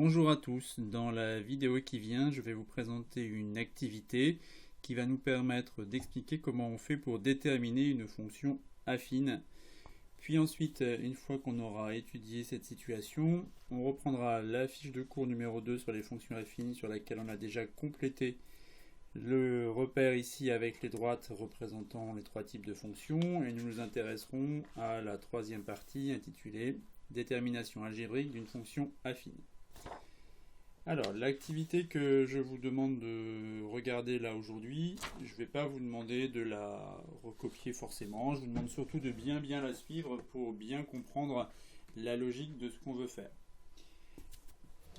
Bonjour à tous, dans la vidéo qui vient, je vais vous présenter une activité qui va nous permettre d'expliquer comment on fait pour déterminer une fonction affine. Puis ensuite, une fois qu'on aura étudié cette situation, on reprendra la fiche de cours numéro 2 sur les fonctions affines sur laquelle on a déjà complété le repère ici avec les droites représentant les trois types de fonctions et nous nous intéresserons à la troisième partie intitulée détermination algébrique d'une fonction affine. Alors, l'activité que je vous demande de regarder là aujourd'hui, je ne vais pas vous demander de la recopier forcément, je vous demande surtout de bien la suivre pour bien comprendre la logique de ce qu'on veut faire.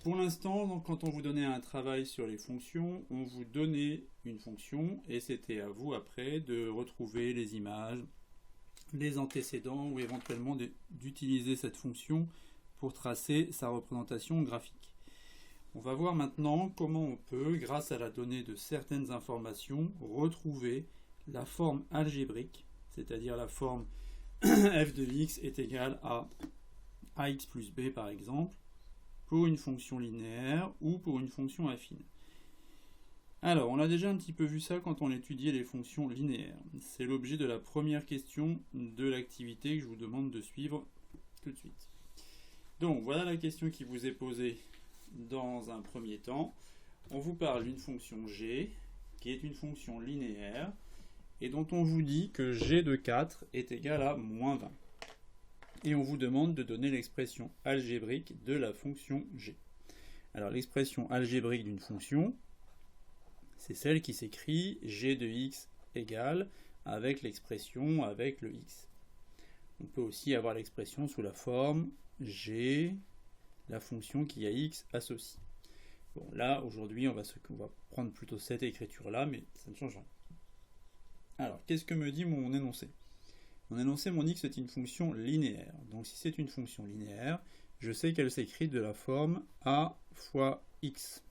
Pour l'instant, quand on vous donnait un travail sur les fonctions, on vous donnait une fonction et c'était à vous après de retrouver les images, les antécédents ou éventuellement d'utiliser cette fonction pour tracer sa représentation graphique. On va voir maintenant comment on peut, grâce à la donnée de certaines informations, retrouver la forme algébrique, c'est-à-dire la forme f de x est égal à ax plus b par exemple, pour une fonction linéaire ou pour une fonction affine. Alors, on a déjà un petit peu vu ça quand on étudiait les fonctions linéaires. C'est l'objet de la première question de l'activité que je vous demande de suivre tout de suite. Donc, voilà la question qui vous est posée dans un premier temps. On vous parle d'une fonction g, qui est une fonction linéaire, et dont on vous dit que g de 4 est égal à moins 20. Et on vous demande de donner l'expression algébrique de la fonction g. Alors l'expression algébrique d'une fonction, c'est celle qui s'écrit g de x égale avec l'expression avec le x. On peut aussi avoir l'expression sous la forme g, la fonction qui a x associé. Bon, là, aujourd'hui, on va prendre plutôt cette écriture-là, mais ça ne change rien. Alors, qu'est-ce que me dit mon énoncé? Mon énoncé, mon x est une fonction linéaire. Donc, si c'est une fonction linéaire, je sais qu'elle s'écrit de la forme a fois x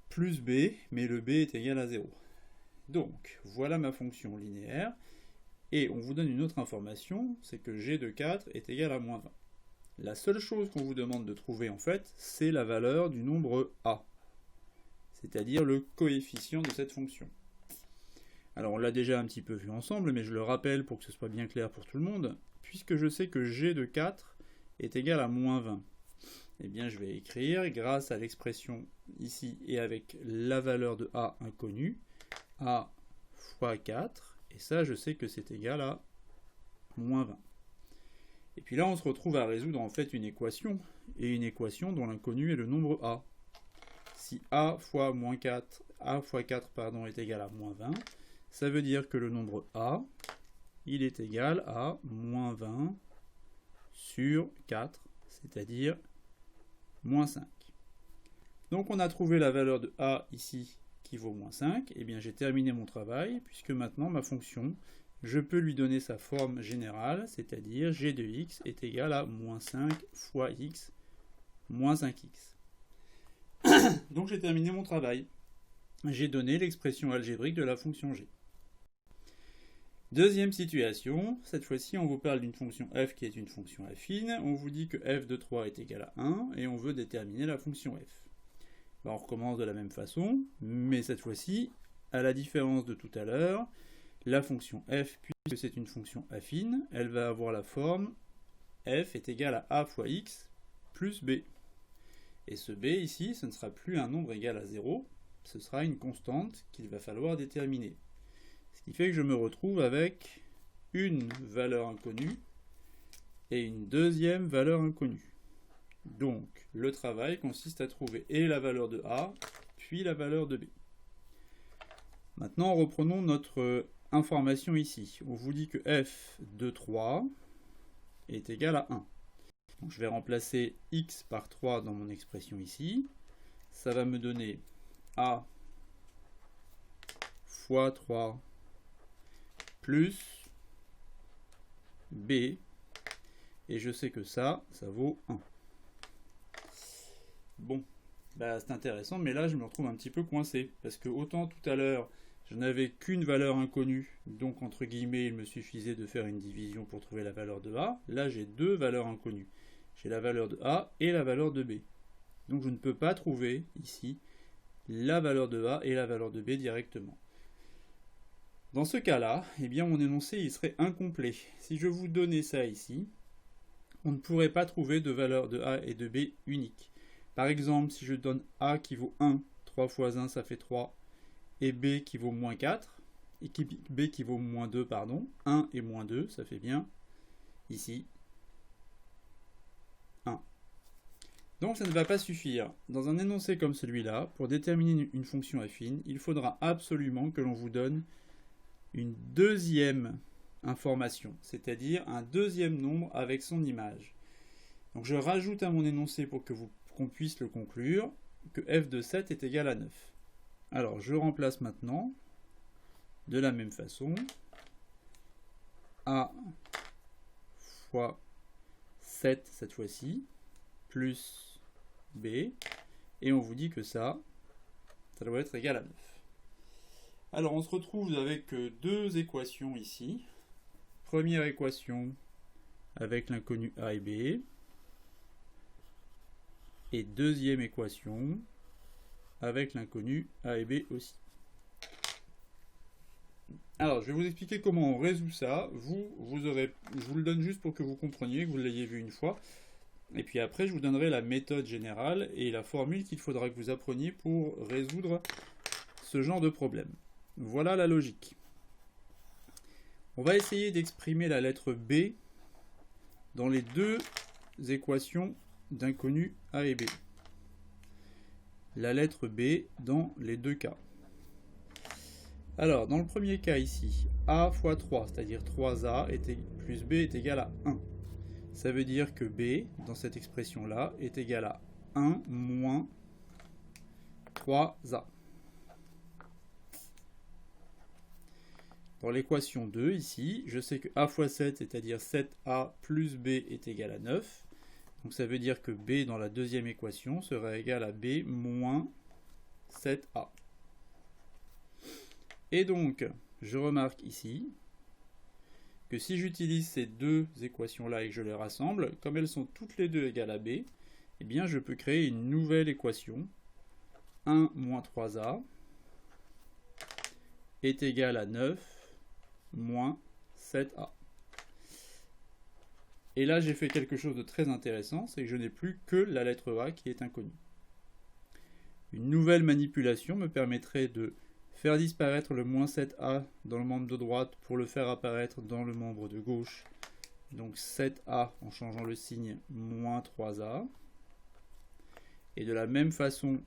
plus b, mais le b est égal à 0. Donc, voilà ma fonction linéaire. Et on vous donne une autre information, c'est que g de 4 est égal à moins 20. La seule chose qu'on vous demande de trouver, en fait, c'est la valeur du nombre a, c'est-à-dire le coefficient de cette fonction. Alors, on l'a déjà un petit peu vu ensemble, mais je le rappelle pour que ce soit bien clair pour tout le monde. Puisque je sais que g de 4 est égal à moins 20, eh bien, je vais écrire, grâce à l'expression ici et avec la valeur de a inconnue, a fois 4, et ça, je sais que c'est égal à moins 20. Et puis là, on se retrouve à résoudre en fait une équation, et une équation dont l'inconnu est le nombre a. Si a fois 4 est égal à moins 20, ça veut dire que le nombre a, il est égal à moins 20 sur 4, c'est-à-dire moins 5. Donc on a trouvé la valeur de a ici qui vaut moins 5, et bien j'ai terminé mon travail, puisque maintenant ma fonction, je peux lui donner sa forme générale, c'est-à-dire g de x est égal à moins 5 fois x, moins 5x. Donc j'ai terminé mon travail. J'ai donné l'expression algébrique de la fonction g. Deuxième situation, cette fois-ci on vous parle d'une fonction f qui est une fonction affine, on vous dit que f de 3 est égal à 1, et on veut déterminer la fonction f. On recommence de la même façon, mais cette fois-ci, à la différence de tout à l'heure, la fonction f, puisque c'est une fonction affine, elle va avoir la forme f est égal à a fois x plus b. Et ce b ici, ce ne sera plus un nombre égal à 0, ce sera une constante qu'il va falloir déterminer. Ce qui fait que je me retrouve avec une valeur inconnue et une deuxième valeur inconnue. Donc, le travail consiste à trouver et la valeur de a, puis la valeur de b. Maintenant, reprenons notre information ici. On vous dit que f de 3 est égal à 1. Donc, je vais remplacer x par 3 dans mon expression ici. Ça va me donner a fois 3 plus b. Et je sais que ça vaut 1. Bon, c'est intéressant, mais là je me retrouve un petit peu coincé. Parce que autant tout à l'heure, je n'avais qu'une valeur inconnue, donc entre guillemets, il me suffisait de faire une division pour trouver la valeur de a. Là, j'ai deux valeurs inconnues. J'ai la valeur de a et la valeur de b. Donc je ne peux pas trouver ici la valeur de A et la valeur de B directement. Dans ce cas-là, eh bien mon énoncé il serait incomplet. Si je vous donnais ça ici, on ne pourrait pas trouver de valeur de A et de B unique. Par exemple, si je donne A qui vaut 1, 3 fois 1 ça fait 3, et B qui vaut moins 4, et B qui vaut moins 2, pardon, 1 et moins 2, ça fait bien, ici, 1. Donc ça ne va pas suffire. Dans un énoncé comme celui-là, pour déterminer une fonction affine, il faudra absolument que l'on vous donne une deuxième information, c'est-à-dire un deuxième nombre avec son image. Donc je rajoute à mon énoncé pour qu'on puisse le conclure, que f de 7 est égal à 9. Alors je remplace maintenant, de la même façon, A fois 7 cette fois-ci, plus B, et on vous dit que ça doit être égal à 9. Alors on se retrouve avec deux équations ici. Première équation avec l'inconnu A et B. Et deuxième équation avec l'inconnu A et B aussi. Alors je vais vous expliquer comment on résout ça. Je vous le donne juste pour que vous compreniez, que vous l'ayez vu une fois. Et puis après je vous donnerai la méthode générale et la formule qu'il faudra que vous appreniez pour résoudre ce genre de problème. Voilà la logique. On va essayer d'exprimer la lettre B dans les deux équations d'inconnus A et B. La lettre B dans les deux cas. Alors, dans le premier cas ici, A fois 3, c'est-à-dire 3A plus B est égal à 1. Ça veut dire que B, dans cette expression-là, est égal à 1 moins 3A. Dans l'équation 2, ici, je sais que A fois 7, c'est-à-dire 7A plus B est égal à 9. Donc ça veut dire que B dans la deuxième équation sera égal à B moins 7A. Et donc, je remarque ici que si j'utilise ces deux équations-là et que je les rassemble, comme elles sont toutes les deux égales à B, eh bien je peux créer une nouvelle équation. 1 moins 3A est égal à 9 moins 7A. Et là, j'ai fait quelque chose de très intéressant, c'est que je n'ai plus que la lettre A qui est inconnue. Une nouvelle manipulation me permettrait de faire disparaître le moins 7A dans le membre de droite pour le faire apparaître dans le membre de gauche. Donc 7A en changeant le signe, moins 3A. Et de la même façon,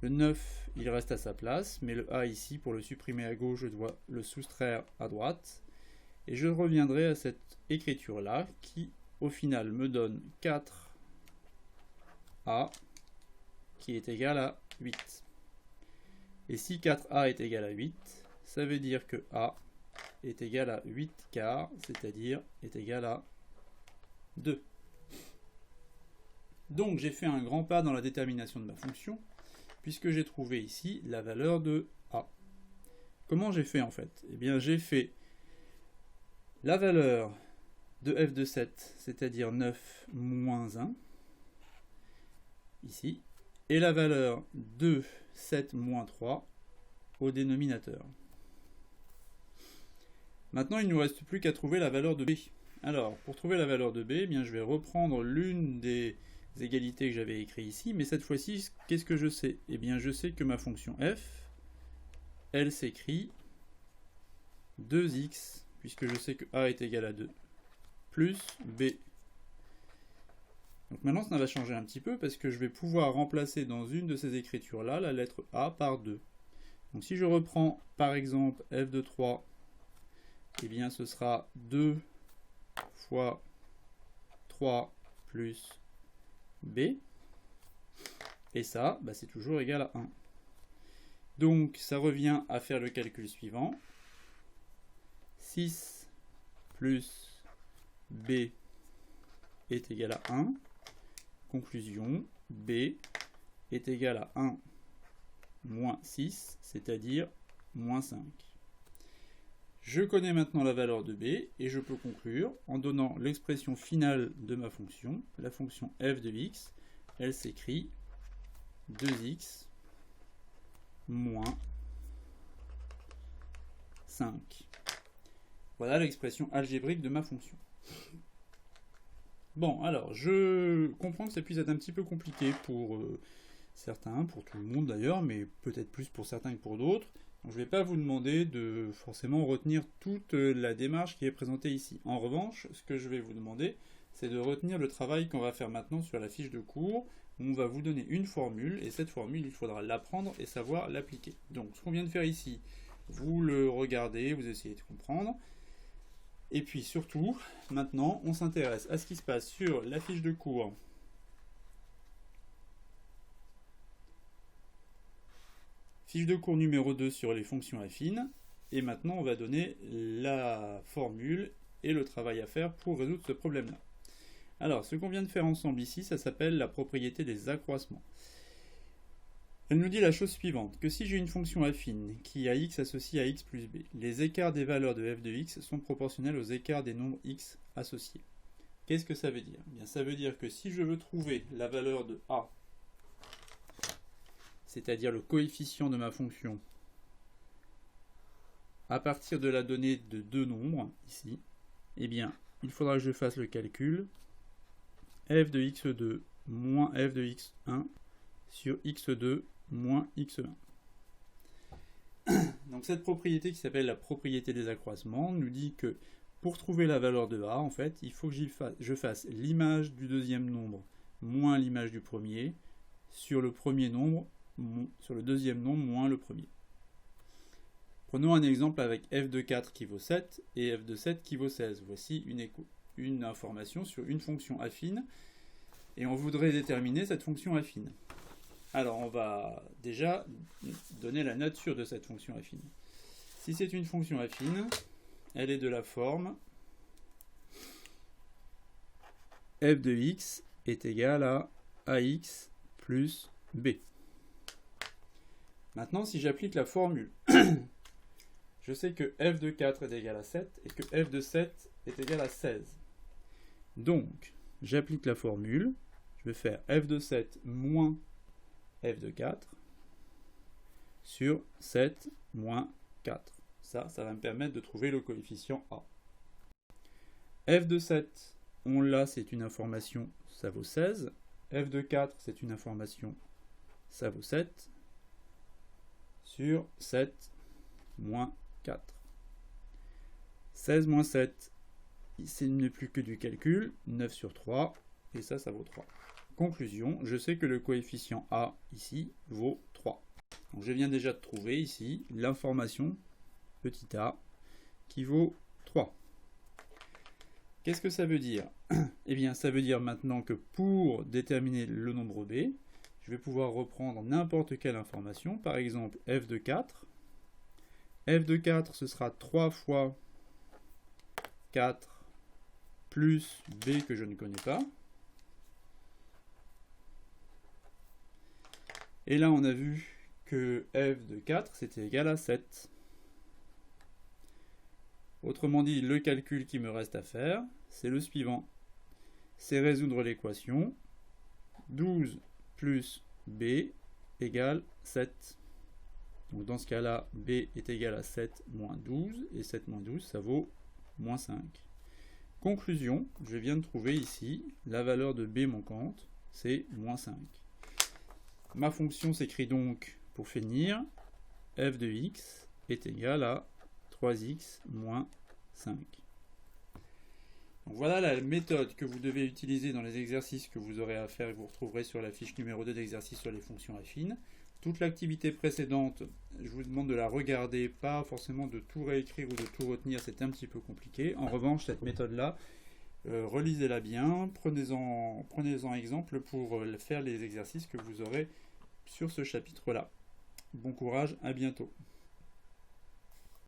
le 9, il reste à sa place, mais le A ici, pour le supprimer à gauche, je dois le soustraire à droite. Et je reviendrai à cette écriture-là qui, au final, me donne 4A qui est égal à 8. Et si 4A est égal à 8, ça veut dire que A est égal à 8 quarts, c'est-à-dire est égal à 2. Donc j'ai fait un grand pas dans la détermination de ma fonction, puisque j'ai trouvé ici la valeur de A. Comment j'ai fait en fait? Eh bien j'ai fait la valeur de f de 7, c'est-à-dire 9 moins 1, ici, et la valeur de 7 moins 3 au dénominateur. Maintenant, il ne nous reste plus qu'à trouver la valeur de B. Alors, pour trouver la valeur de B, eh bien, je vais reprendre l'une des égalités que j'avais écrites ici, mais cette fois-ci, qu'est-ce que je sais? Eh bien, je sais que ma fonction f, elle s'écrit 2x, puisque je sais que A est égal à 2, plus B. Donc maintenant, ça va changer un petit peu, parce que je vais pouvoir remplacer dans une de ces écritures-là la lettre A par 2. Donc si je reprends, par exemple, f de 3, eh bien ce sera 2 fois 3 plus B. Et ça, bah, c'est toujours égal à 1. Donc ça revient à faire le calcul suivant. 6 plus B est égal à 1. Conclusion, B est égal à 1 moins 6, c'est-à-dire moins 5. Je connais maintenant la valeur de B et je peux conclure en donnant l'expression finale de ma fonction, la fonction f de x, elle s'écrit 2x moins 5. Voilà l'expression algébrique de ma fonction. Bon, alors, je comprends que ça puisse être un petit peu compliqué pour certains, pour tout le monde d'ailleurs, mais peut-être plus pour certains que pour d'autres. Donc, je ne vais pas vous demander de forcément retenir toute la démarche qui est présentée ici. En revanche, ce que je vais vous demander, c'est de retenir le travail qu'on va faire maintenant sur la fiche de cours. On va vous donner une formule, et cette formule, il faudra l'apprendre et savoir l'appliquer. Donc, ce qu'on vient de faire ici, vous le regardez, vous essayez de comprendre. Et puis surtout, maintenant, on s'intéresse à ce qui se passe sur la fiche de cours. Fiche de cours numéro 2 sur les fonctions affines. Et maintenant, on va donner la formule et le travail à faire pour résoudre ce problème-là. Alors, ce qu'on vient de faire ensemble ici, ça s'appelle la propriété des accroissements. Elle nous dit la chose suivante, que si j'ai une fonction affine qui a x associé à x plus b, les écarts des valeurs de f de x sont proportionnels aux écarts des nombres x associés. Qu'est-ce que ça veut dire? Eh bien, ça veut dire que si je veux trouver la valeur de a, c'est-à-dire le coefficient de ma fonction, à partir de la donnée de deux nombres, ici, eh bien, il faudra que je fasse le calcul f de x2 moins f de x1 sur x2 moins x1. Donc cette propriété qui s'appelle la propriété des accroissements nous dit que pour trouver la valeur de a, en fait, il faut que je fasse l'image du deuxième nombre moins l'image du premier sur le premier nombre, sur le deuxième nombre moins le premier. Prenons un exemple avec f de 4 qui vaut 7 et f de 7 qui vaut 16. Voici une information sur une fonction affine et on voudrait déterminer cette fonction affine. Alors on va déjà donner la nature de cette fonction affine. Si c'est une fonction affine, elle est de la forme f de x est égal à ax plus b. Maintenant, si j'applique la formule, je sais que f de 4 est égal à 7 et que f de 7 est égal à 16. Donc, j'applique la formule, je vais faire f de 7 moins f de 4 sur 7 moins 4. Ça va me permettre de trouver le coefficient a. f de 7, on l'a, c'est une information, ça vaut 16. f de 4, c'est une information, ça vaut 7. Sur 7 moins 4. 16 moins 7, ce n'est plus que du calcul, 9 sur 3, et ça vaut 3. Conclusion, je sais que le coefficient a, ici, vaut 3. Donc je viens déjà de trouver ici l'information, petit a, qui vaut 3. Qu'est-ce que ça veut dire? Eh bien, ça veut dire maintenant que pour déterminer le nombre b, je vais pouvoir reprendre n'importe quelle information, par exemple f de 4. f de 4, ce sera 3 fois 4 plus b que je ne connais pas. Et là, on a vu que f de 4, c'était égal à 7. Autrement dit, le calcul qui me reste à faire, c'est le suivant. C'est résoudre l'équation 12 plus b égale 7. Donc dans ce cas-là, b est égal à 7 moins 12, et 7 moins 12, ça vaut moins 5. Conclusion, je viens de trouver ici la valeur de b manquante, c'est moins 5. Ma fonction s'écrit donc, pour finir, f de x est égal à 3x moins 5. Donc voilà la méthode que vous devez utiliser dans les exercices que vous aurez à faire et que vous retrouverez sur la fiche numéro 2 d'exercice sur les fonctions affines. Toute l'activité précédente, je vous demande de la regarder, pas forcément de tout réécrire ou de tout retenir, c'est un petit peu compliqué. En revanche, cette méthode-là, relisez-la bien, prenez-en exemple pour faire les exercices que vous aurez sur ce chapitre-là. Bon courage, à bientôt.